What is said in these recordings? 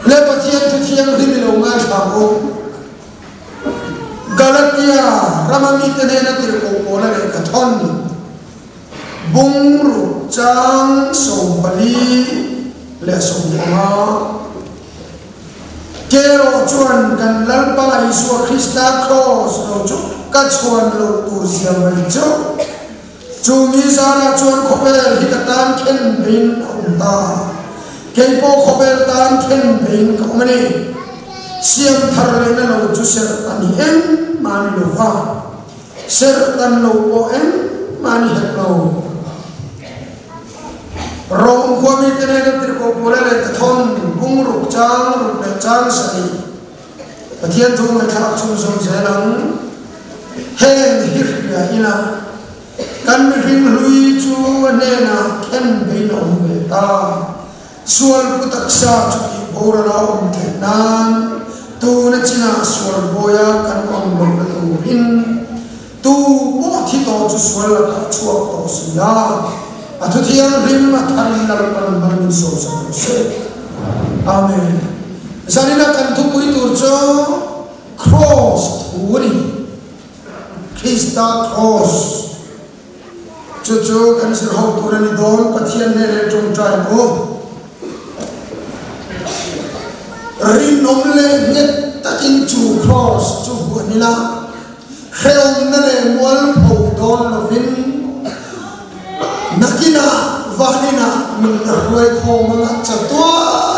le pathian tu thiang ri lo ngai thago Galatia ramami tene na tir ko pona le ka thon bung ru chang som pali le som ma kero chuan kan lalpa Isu Krista cross lo chu ka chuan lo tu siam mai chu chu mi sara chuan khopel hi ka tan khen bin ta ke po khopel tan khen bin ka mani siam thar le na lo chu ser ani en mani lo fa ser tan lo po en mani het lo Rom kwami tene na tir ko pole le thon bung ru chang sai pathian thu ma thak chung som zelang hen hifya ina kan mi ring lui chu ne na khen be no ve ta sual putak sa chu ki bora la the nan tu na china sual boya kan om lo tu hin tu bo thi to chu sual la chuak to sia atu thiang rim ma tharin lar pan ban so se amen zanina kan thu pui tur cho cross thuri Krista cross chu kan sir ho turani don pathian ne le tung trai ko rin nom le net takin chu cross chu huanila kheom na le mual pho don lovin nakina vanina min roi kho manga chatwa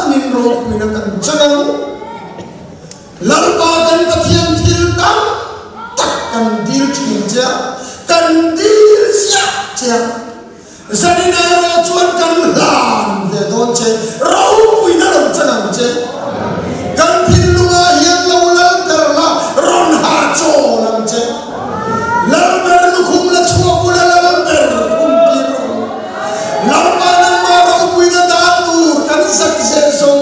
nin ro kuina kan chanang lalpa kan pathian thil tam tak kan dil thinja kan dil sia cha zanina ro chuan kan lan ve don che ro kuina ro chanang che kan thil lunga hian lo lal ter la ron ha cho lam che lal mer lu khum la chua pula la ber Lapa nang maraw puwi na datur kan sakse song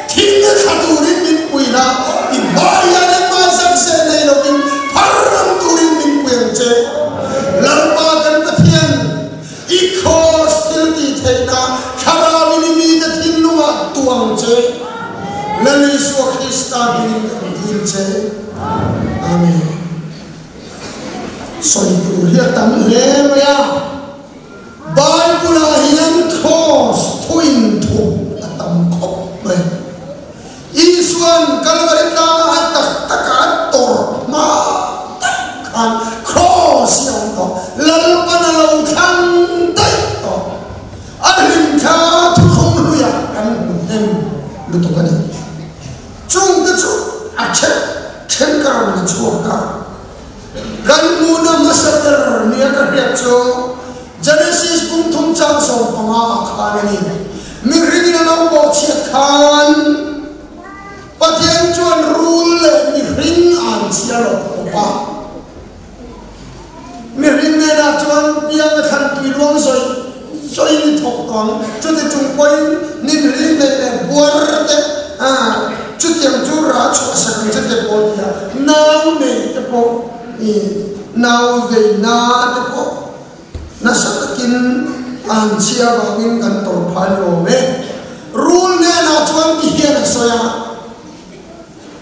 tingna khaturin min puwi na ibaya nang masakse na ilokin parang turin min puwi ang che lapa kan pathian ikos tilti thay na kharami ni mi na tinunga tuang che lani Isu Krista bining ang dil che amen so ito hiyatam lemaya Bible hian cross twin thu atam khop me Isuan kalvarit la atak takat tor ma kan cross yang to lalpan lo khang dai to alim kha thu khom lu ya kan nem betul kan chung de chu ache chen karam na chu ka kan muna masadar ni ka riak chu Genesis pung thum chang so panga khanani mi ringina no bo chiat khan pathian chuan rule mi ring an chialo pa mi ring ne na chuan piang khan pi luang soi ni thok tong chu te chung poi ni ring ne ne buar te chu tiang chu ra chu sa kan che te po ya now me te po now ve na te po nasakakin ang siya bangin kantor pano me rule ne na chuan ki hian soya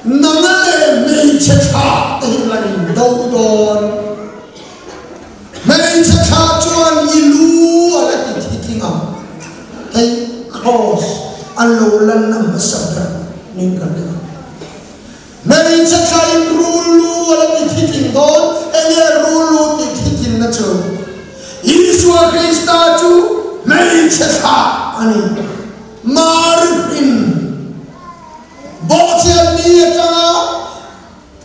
namale me chekha tehilani do don me chekha chuan ilu ala ki thikinga hey cross alolan na masabra nin kan me chekha in rule ala ki thiking don ene rule ki thikin na chu Isu Krista chu mai chekha ani marin botian ni ka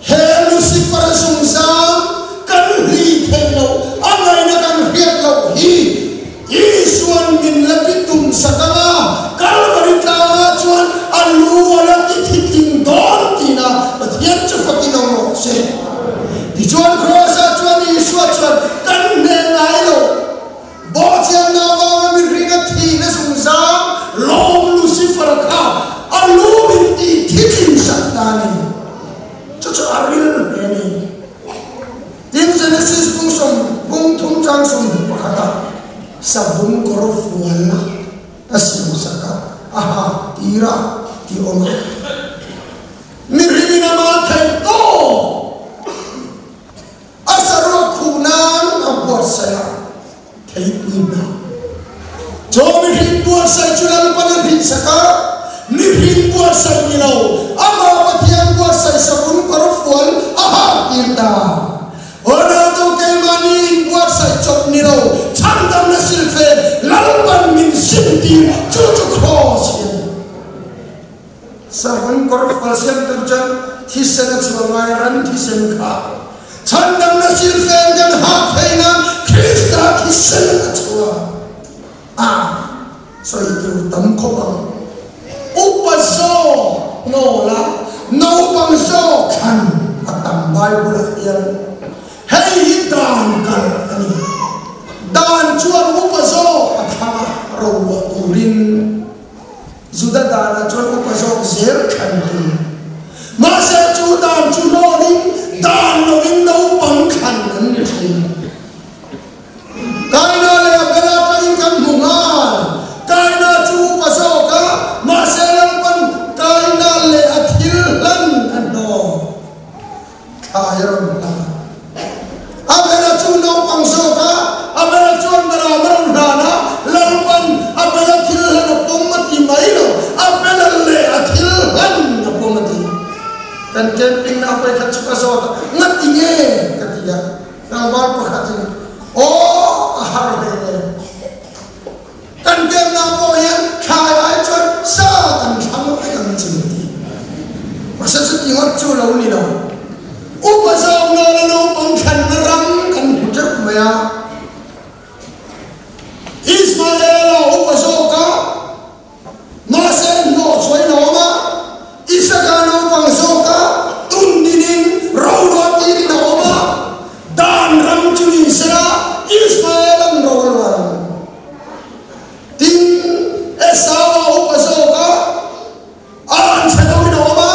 he Lucifer sungsa kan ri thelo angai na kan hiat lo hi Isuan min lapitum sakanga kalvarita chuan alu ala titing don tina pathian chu fakin no se di chuan cross chuan Isu chuan kan ne ngai lo botian na wa mi ringa thi na sungsa long Lucifer tira ti oma mirina ma thai to asaro khunan abor saya thai pina jo mirin buat saya jual panadin saka mirin buat saya milau ama patian buat saya sabun perfuan aha kita orang tu kemani buat saya cok milau candam nasilfe lalpan min sinti cucu cross sabun perfuan siam terjun thisana chuangai ran thisen kha candam nasilfe dan hafena Krista thisana chua so itu tamkobang upaso nola naupang so kan atang Bible yang hei dan kan ani dan cuan upaso atama rawa turin sudah dan cuan upaso zer kan tu masa cu dan cu noling dan noling naupang kan ani kaina le abela pain kan bungal kaina cu pasoka maselang pan kaina le athilan ano kairon ta abela cu no pangsoka abela cu andara marana lalpan abela thilan pomati mailo abela le athilan pomati kan camping na apa kat pasoka ngatinge katia nang wal pakhatin oh harbe kan game na po yan kaya chon sa kan thang kan chimti masa sa tingot chu lo ni no upasaw no no pangkhan na ram kan hujak maya Ismael upasaw ka masa no soy no ma isa ka no pangsaw ka tundinin rawat iri no ma dan ram chuni sira Ismael ang rawal ting esawa upasoka an sadawin oma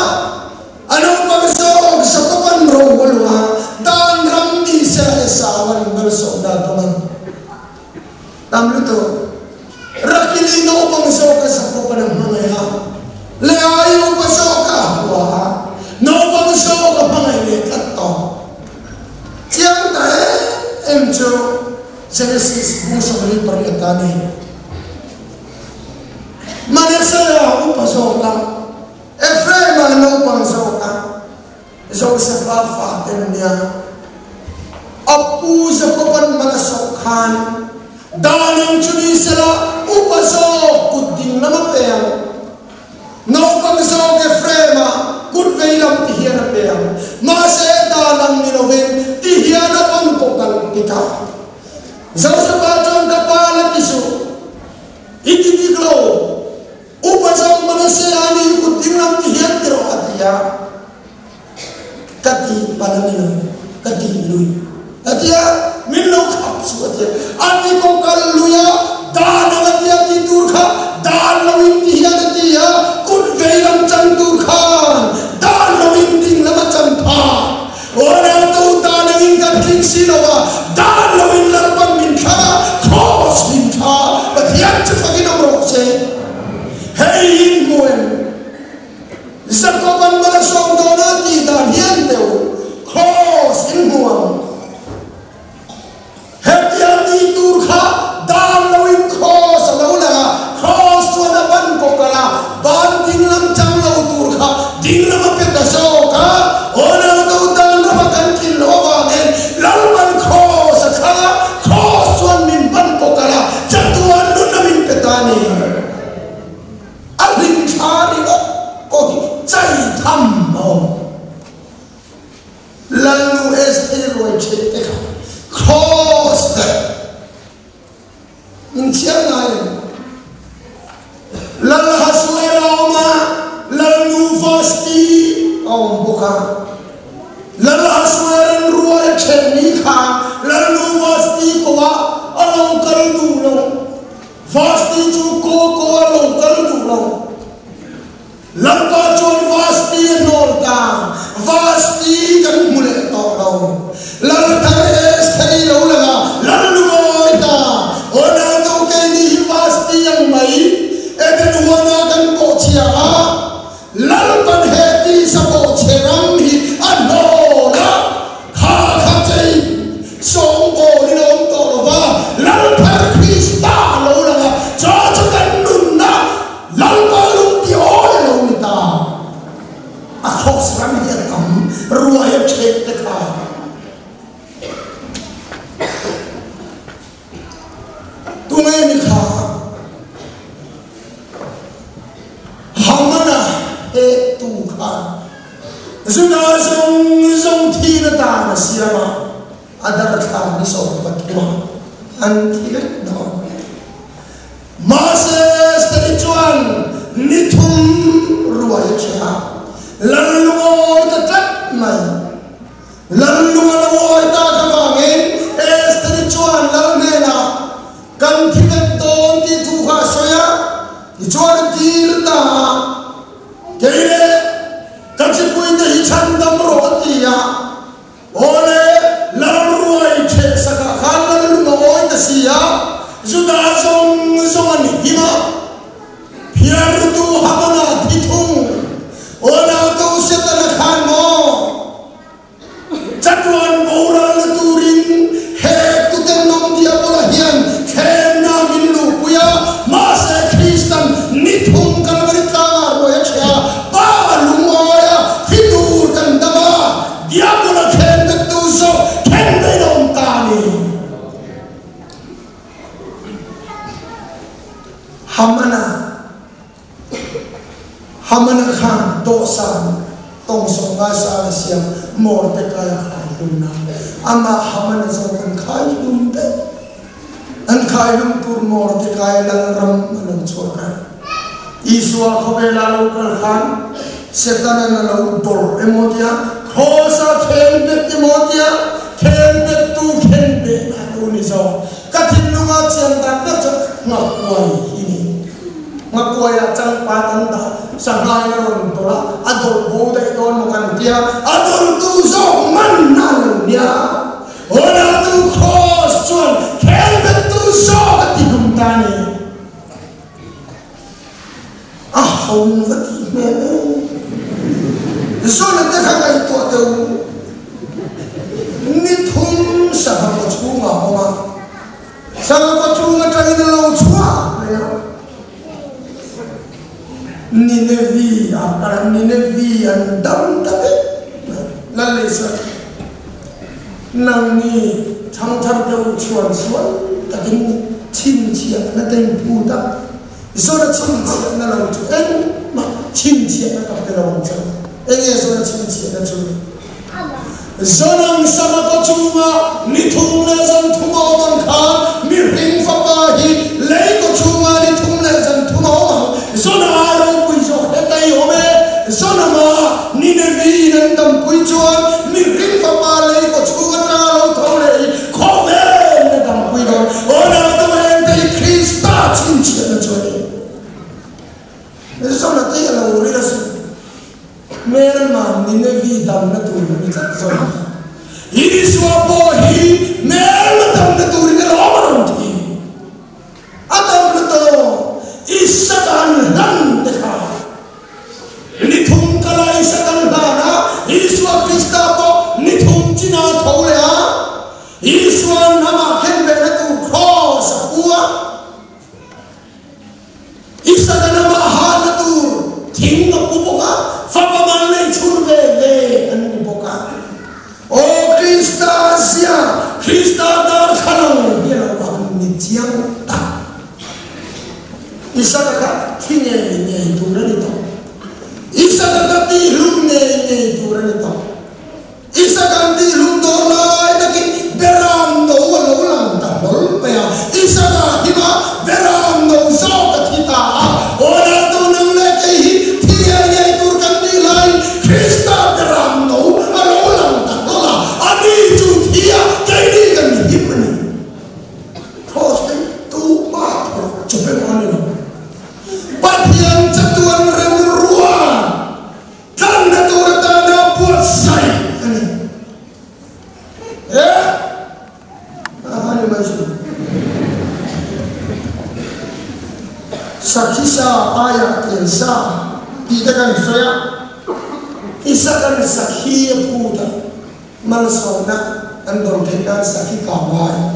anong pagsawag sa kapan rawalwa dan ramdi sa esawan bersok datuman tamluto rakili na upasoka sa kapan ng mga leay upasoka wa na upasoka pangayit at to siyang tayo emcho Genesis musa mali pariyatani Manasaya upasoka Efraim no pangsoka Joseph tennya apu sa kapan manasokhan danang chuni sala upasok kuding nama peyang no pangsok Efraim kudveilam tihiana peyang masa danang minoven tihiana pangpokan kita Joseph ajon kapala tisu itigiglo upasok manasayani kuding nam tihian tiro atia kati palamino kati lui atia minlo kapsu atia ati ko kalluya dana atia ti turkha dan lawin tihian atia kun veilam chan turkhan dan lawin ding lama champa ora to dana in kan king sinawa dan lawin larpang min kha cross min kha patian chafagina brokse hey moen zakoban malasong donati dan hianteu cross in muam hetiati turkha dan lawin cross laula cross wana ban pokala ban dinglam chang lau turkha dinglam petasoka ona to dan makan kilova gen lalban cross khala cross wan min ban pokala jatuan nun min petani Aling chari oh cai tham lalu esteloi chete cross insian ay lal haswera oma lalu fasti buka lal haswera ruwa cheni kha lalu fasti kowa along kal dulo fasti chu ko along kal dulo Lampa chon vasti norta vasti kan mule to lo lal thares thai lo laga lal luoita ona to ke ni vasti yang mai eden wana kan ko chia tu kha zuna zong thi na ta na siama adar kha ni so patuma an thi no Moses terjuan nithum ruai cha lalu ta tat mai lalu ta ka bangin es terjuan lalu na kan thikat ton ti thu kha soya chuan ti ta keile kan chi pui te hi chan dam ro ti ya ole lalu ruai che saka khan lalu no oi ta sia juda zong zong hima hiar tu hamana thithung ona tu setana khan mo chatwan boral turin he tu ten nom dia bola hian khem na min lu puya ma se kristan nithung kalvari ta ro ya cha ba lumoya fitur kan dama dia bola khem te tu so khem de nom ta ni hamana khan dosan tong songa sa siam mor te kaya khai lumna ama hamana so kan khai lumte an khai lum tur mor te kaya lang ram anam choka iswa khobela lokal khan setana na lo dor emotia khosa khelbe emotia khelbe tu khelbe na uni so katin lunga chian ta na cha ngakwai ini ngakwai a chang pa tan da sangai na ron tola adol bo dai don mo kan tia adol tu zo man na nya ona tu khos chon khelbe tu zo ati dum tani ah hom vati me zo na te kha kai to te ni thum sa ha ko chunga ma sa ko chunga ta ni lo chua Nineveh akan Nineveh yang dam tapi lalu sa nang ni chang chang jauh cuan tapi chin cia na teng puda so na chin cia na lalu cuan ma chin cia na tak lalu cuan ini so na chin cia na cuan so nang sama ko cuma ni thung na zan thumau bang kha mi ring fa ba hi lei ko cuma ni thung na zan thumau so na Sonama Nineveh dan tampui cuan ni ring papalai ko chuga na lo thole khove na tampui don ona to ente Krista chinchi na chone sona te la uri ras merma Nineveh dam na tu ni chat sona ini swapo hi merma dam na tu ni lo maron thi atam to isadan nan dekha nithum kalai sakan bana iswa krista ko nithum china thole a iswa nama khenbe na tu cross uwa isada nama ha na tu thing na pupoka fapa man nei churve le an pupoka o krista sia krista dar khalang ya wa ni chiang ta isada ka thine ne tu na ni to isa ganti lum ne turan ito isa ganti lum do lai taki beram do walo lang ta bol pa isa ga hiba beram do so ka kita ona to nang le kai thia ye tur ganti lai krista beram do alo lang ta dola ani chu thia kai ni kan himni khoste tu pa chupe mani no pathian chatuan rem Sakisa ayat Elsa tidak kan saya isa kan sakhi puta malsona andon thena sakhi kawai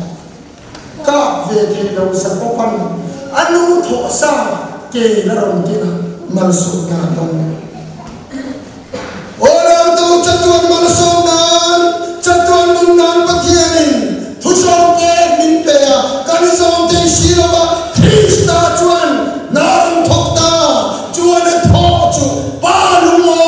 ka ve the lo sakopan anu tho sa ke laron tina malsona ton orang tu chatuan malsona chatuan mundan pathianin thusong ke min pe ya kan song te silaba Krista chuan Nam thokta chuan tho chu pa lu mo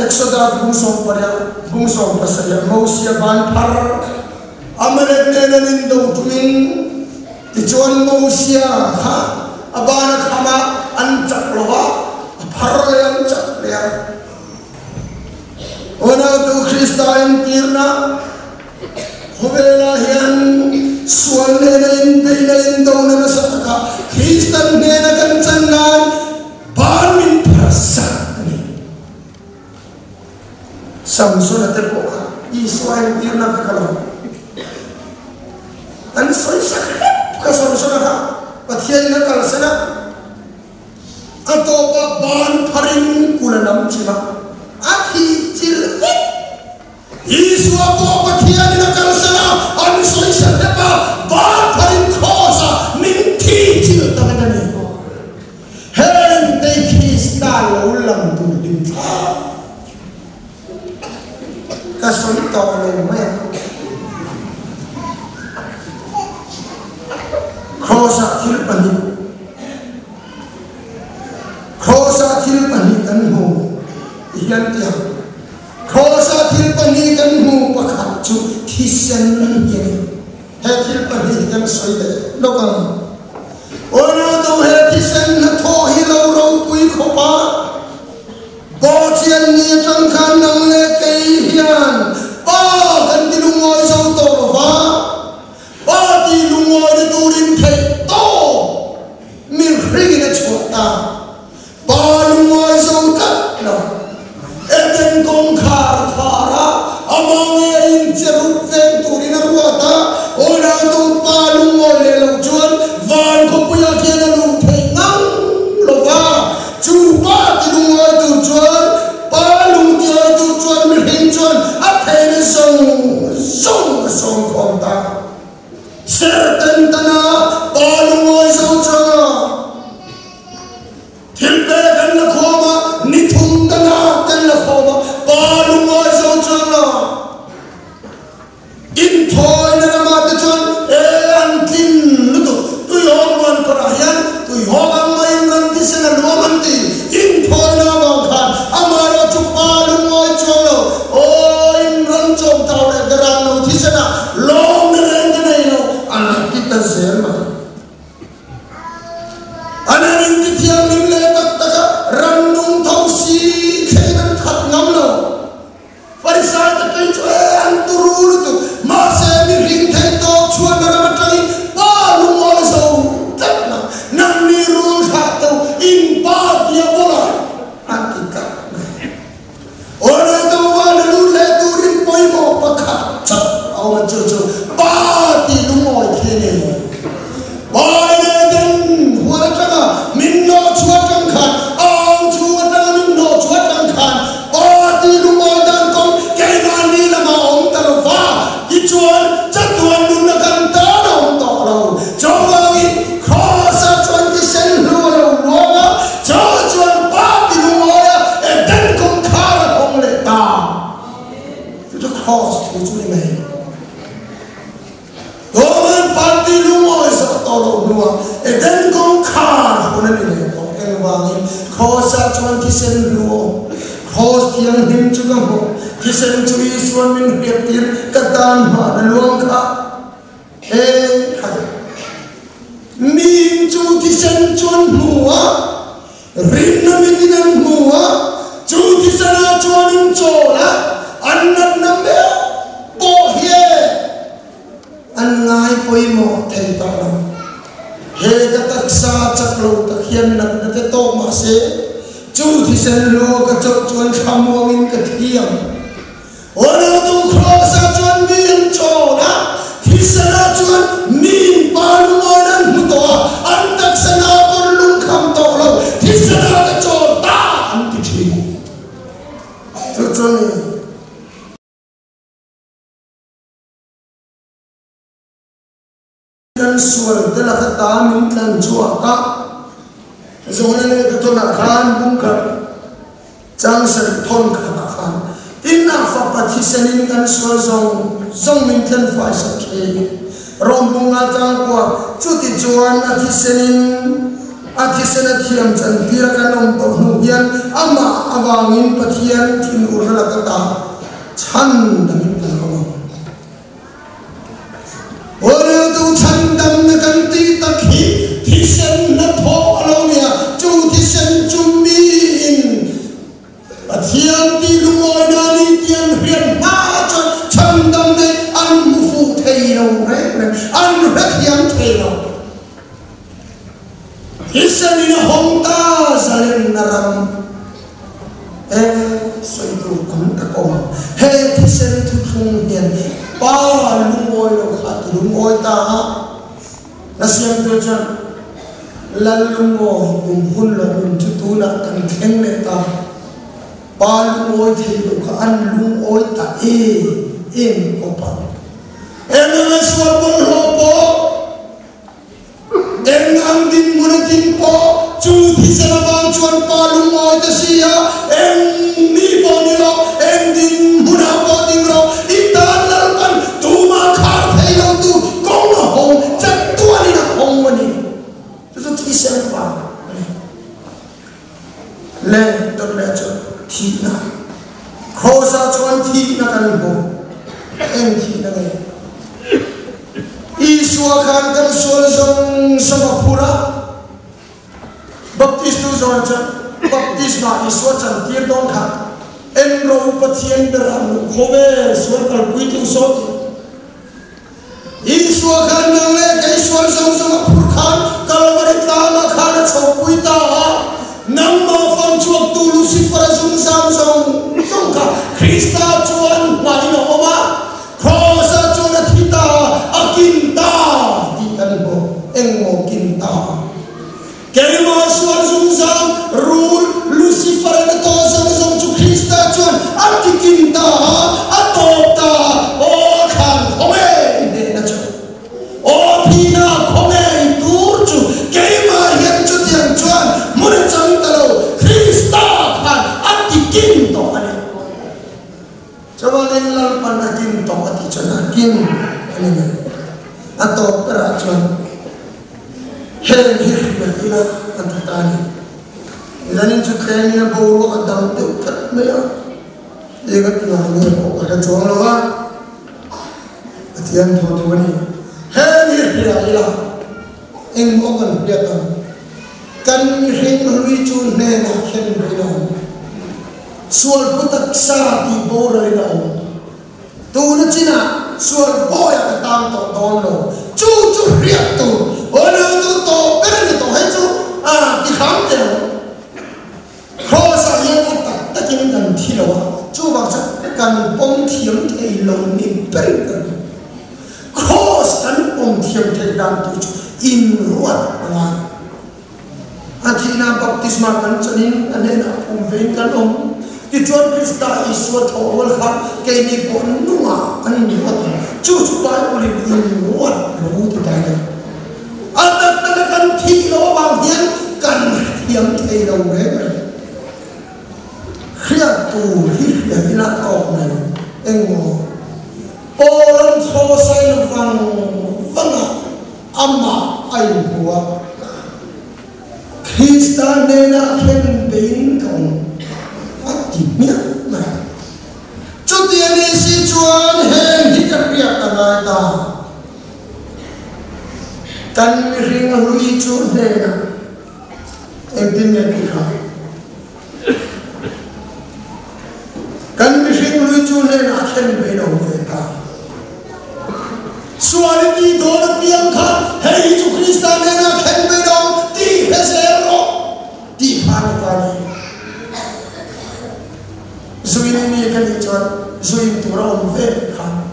Exodus bungsong pasaya Mausia ban par amanet nenanin daw tumin ichuan Mausia ha abana kama ancak loha par yang cak ya ona tu Kristain tirna hobela hian suan nenanin beinain daw na nasaka Kristan nenakan cangan banin prasa Samson at epoka, Israel tirna kakalaw. Ang soy sakit ka Samson ka, patiyan na kalasana. Ato pa ban pa rin kulanam sila. At hijilvit. Iswa po patiyan na kalasana, ang soy sakit pa, ban pa rin kosa, mintijil talaga niyo. Hindi kistalo lang tuling ka. Kasunod ako ng maya. Krosa tilpanikan mo. Iyan tiya. Krosa tilpanikan mo pakatsu tisan ng yan. He tilpanikan soy lokang. Ono to he tisan na to hilaw puy ko pa. Botian ni tangkan ng lekay hiyan. Kan dilungoy sa utoro ba? Dilungoy na turin kay to. Mirhigin at suwata. Lungoy sa utat na. Eden kong kara-kara. Amang ngayon jerupven turin na ruwata. Una itong palungoy lelaw juan. Van ko puyak yan na lumpay ng loba. Chupa dilungoy to juan. Palung tiya to juan mirhing juan. At hene song konta. Certain tana palungoy sa utra. Tilpegan na koma nitung tana ten na koma palungoy sa utra. Intoy na namata juan antin luto. Tuyong man parayan tuyong ang mayin ranti sa naluamanti. Intoy na mangkan amara chupalungoy juan. Chong tao na darang no tisana long na rin no anak kita zema ananin titiyang nimletak taka randung tau si kainan kat ngamlo farisal takay chue ang turul tu masemi ringtay to chua naramatay palungoy sa utak na nang nirul hataw impat ya bola ang kita orang tu wala lulay turin poy mo pagkatsak awan jojo pati lumoy kini wala din wala tanga minno chuatang kan ang chuatang minno chuatang kan pati lumoy dan kong kainan nila maong tarawa ichuan chatuan nun na kanta ng taraw chawangin kosa chuan kisen luwa luwa chuan pati lumoy dan kong kara kong leta the cross to remain. Goman party lumoy sa tolo luwa. Then kong kar kunan nila kong engwangin. Kosa chuan kisen luwa. Kos tiyang him chuka mo. Kisen chui suan min hiyapir katan ma naluang ka. Kaya. Min chu kisen chuan muwa. Rin na mitinan muwa. Chu kisana chuan in chola. Anak nambe bohye angai poi mo thei ta lam he katak sa chaklo takhian nak na te to ma se chu thi sen lo ka chok chuan khamwangin ka thiam ona tu khosa chuan min chona thi sana chuan min pan mo nan muto an tak sana por lung kham to lo thi sana ka chota an ti thi chu chuan kan sual telah kata mintlan juaka zona ne katona khan bungka changsan thon khan tinna fa pathisanin kan sual zong mintlan fa sa the rombunga chang kwa chuti chuan athisanin Atisena thiam chan tira kanom to huyan ama awangin pathian thin urala kata chan damin pangwa ore tu chan dam na kanti takhi thisen na tho alonia chu thisen chummi in pathian ti lungoi na ni tian rian ma chan dam ne an fu thei lo re an rakhiam thei lo Isan ina hongta salin naram soitu am takoma he tisen tu thung hian pa lungoi lo khat lungoi ta nasiam tu chan lan lungoi kum hun lo kum chu tu na kan theng le ta pa lungoi thei lo kha an lungoi ta em ko pa na swar bol ho po em ang din muna din po chu thi sa nabang chuan palung mo ito siya em ni po nilo em din muna po din ro itan lalpan tumakar tayo tu kong na hong chat tuwali na hong mani ito thi sa nabang le ton le chuan thi na khosa chuan thi na kan po em thi na ngayon Iswa kan kan suara song sama pura baptis tu zon chan baptisma iswa chan tiar dong kan enro pathian daram khove suar kal pui tu so iswa kan nang le kai suara song sama pur kan kalau mereka nak kan chau pui ta nang ma fang chuak tu Lucifer sung sam song ka Krista chuan mai no ma khosa chuan thita akinta di kanbo engmo kinta kelma suar sungsang rul Lucifer na to sang chu Krista chuan akikinta atopta o khan home de na chu o thina khome tur chu kelma hian chu tiang chuan mun chang talo Krista khan akikinto ani chabalin lal panakin to ati chanakin ani atau peracun hen hirya ila antatani ilanin juga ini bawa kadang dekat mea dia kena ni akan jual lawa atian tu ni hen hirya ila engkau kan lihat kan miring lucu nena hen belau sual putak sati bawa ila tu na cina suar boya katang to dono chu riak tu ono tu to ben to hai chu ki kham te khosa yang ta ta kin kan thi lo chu ba cha kan pom thiam thei lo ni per kan khos kan pom thiam thei dan tu in ruat ma athina baptisma kan chanin anena pum vein kan Di Tuhan Krista Iswa Thawal Khan kay ni Bon Nunga ani ni wat chu bai uli in wat lu ti dai na atat ta kan thi lo bang hian kan thiam thei lo re khia tu hi ya ila to nai engmo oran tho sai lo vanga amma ai huwa Krista ne na khen bein kan Timnya, cuti ini si cuan hen hikap dia tangai ta, kan miring lui cuan hena, entinnya kita, kan miring lui cuan hena hen bedong kita, suara di doa tiangkan, hei tu Kristen hena hen bedong di hesero, di harapan. Zuin ini kan ikan zuin turun ve kan.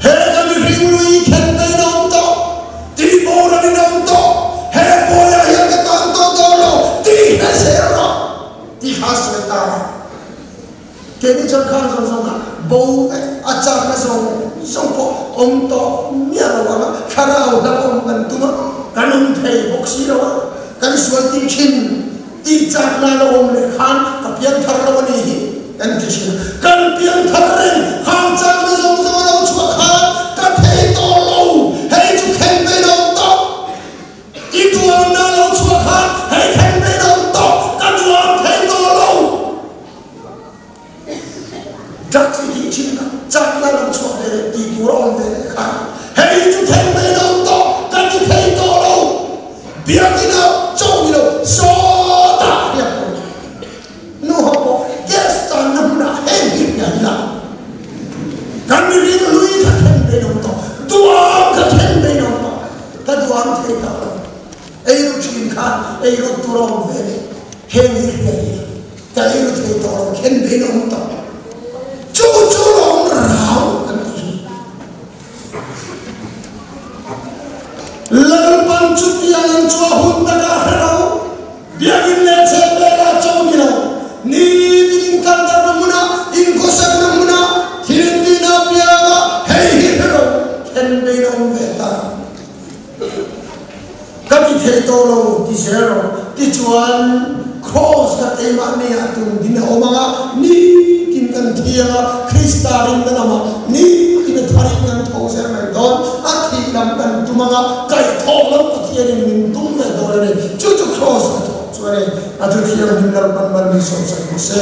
Hei kami ringlui kan bedong to, di bawah ni dong to, hei boya yang kita to dolo di hesero, di hasreta. Kini jangan song kan, bau acak na song po to niya lawa karau dalam bentuk kanum thei boksi lawa kan suatu chin di cak na lawa kan kapian tharawa ni. Dan kisah kan pian tharin hang chang na song law chua khan ka thei to lo hei chu khen be dong to i tu na law chua khan đặc thị chính cả chắc là làm cho để đi tu rong về khác hay chú thêm mấy đâu to ta đi thấy to đâu biết cái nào trông gì đâu số ta biết nó học guest ta nằm na hay biết nhà nào kan đi riêng lui ta thêm mấy đâu to tuang ta thêm mấy đâu to ta tuang thấy ta ai lúc chính khác ai lúc tu rong về hay biết nhà ta ai lúc thấy to thêm mấy đâu to chú lòng rau kan lalu pancut yang cua hunta kahro biarin lece bela congilo ni bikin kandar namuna inkosak namuna tirindina piaga hei hero ken benom veta kami thetolo di zero di cuan cross kate mani atung dina omanga ni kan tianga Kristarin nama ni kita tarik dengan thauser mai don athi lam kan tumanga kai tholam pathiarin min tum mai don ne chu chu cross to chuare atu thiang hindal pan ban ni som sai se